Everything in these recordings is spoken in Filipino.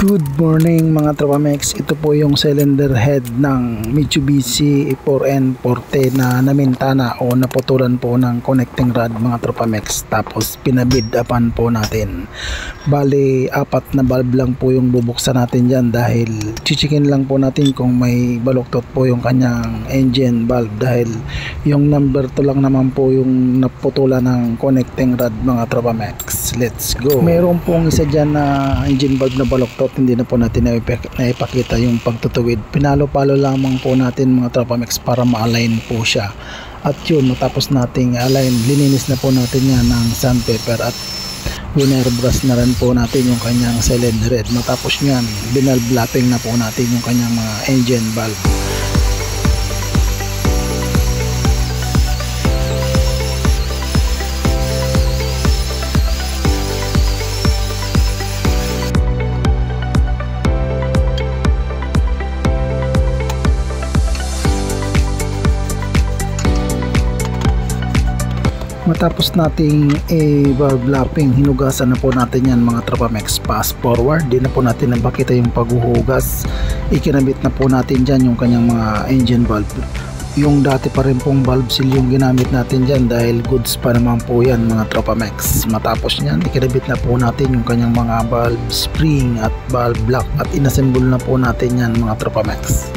Good morning mga Tropamex, ito po yung cylinder head ng Mitsubishi 4N40 na namintana o naputulan po ng connecting rod mga Tropamex, tapos pinabid upan po natin. Bali, 4 na valve lang po yung bubuksan natin dyan dahil chichikin lang po natin kung may baluktot po yung kanyang engine valve, dahil yung number 2 lang naman po yung naputulan ng connecting rod mga Tropamex. Let's go. Meron pong isa dyan na engine valve na baluktot, hindi na po natin naipakita yung pagtutuwid. Pinalo-palo lamang po natin mga Tropamex para ma-align po siya. At yun, matapos nating align, lininis na po natin yan ng sandpaper at wire brush na rin po natin yung kanyang cylinder head. Matapos nyan, binalb-lapping na po natin yung kanyang mga engine valve. Matapos nating valve lapping, hinugasan na po natin yan mga Tropamex. Fast forward, di na po natin napakita yung paghuhugas. Ikinabit na po natin dyan yung kanyang mga engine valve. Yung dati pa rin pong valve seal yung ginamit natin dyan dahil goods pa naman po yan mga Tropamex. Matapos nyan, ikinabit na po natin yung kanyang mga valve spring at valve block at inassemble na po natin yan mga Tropamex.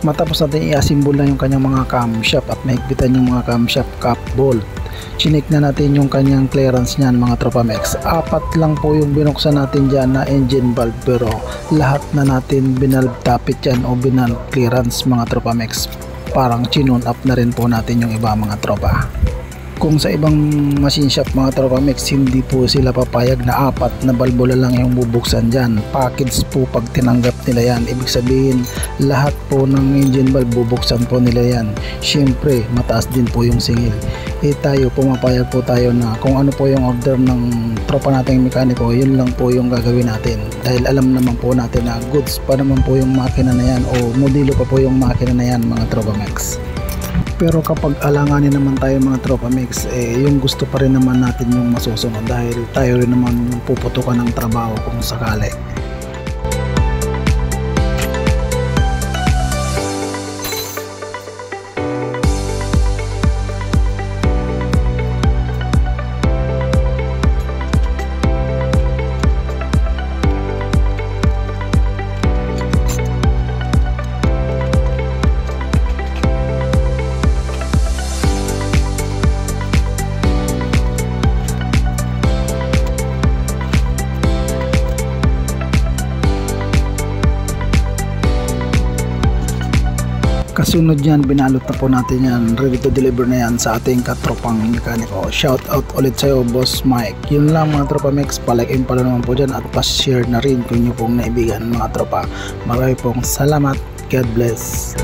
Matapos natin i-assemble na yung kanyang mga camshaft at mahigpitan yung mga camshaft cap bolt, chinik na natin yung kanyang clearance niyan mga Tropamex. 4 lang po yung binuksan natin dyan na engine valve, pero lahat na natin binalve tapit yan o binalve clearance mga Tropamex. Parang chinun up na rin po natin yung iba mga tropa. Kung sa ibang machine shop mga Tropamex, hindi po sila papayag na 4 na balbola lang yung bubuksan dyan. Package po pag tinanggap nila yan. Ibig sabihin, lahat po ng engine valve bubuksan po nila yan. Siyempre, mataas din po yung singil. Tayo, pumapayag po tayo na kung ano po yung order ng tropa nating mekaniko, yun lang po yung gagawin natin. Dahil alam naman po natin na goods pa naman po yung makina na yan o modelo pa po yung makina na yan mga Tropamex. Pero kapag alanganin naman tayo mga Tropamex, yung gusto pa rin naman natin yung masusunod dahil tayo rin naman yung puputukan ng trabaho kung sakali. Kasunod yan, binalot na po natin yan, ready to deliver na yan sa ating katropang mekaniko. Shout out ulit sa'yo Boss Mike. Yun lang mga Tropamex, palikein pala naman po dyan at pa-share na rin kung nyo pong naibigan mga tropa. Marami pong salamat, God bless.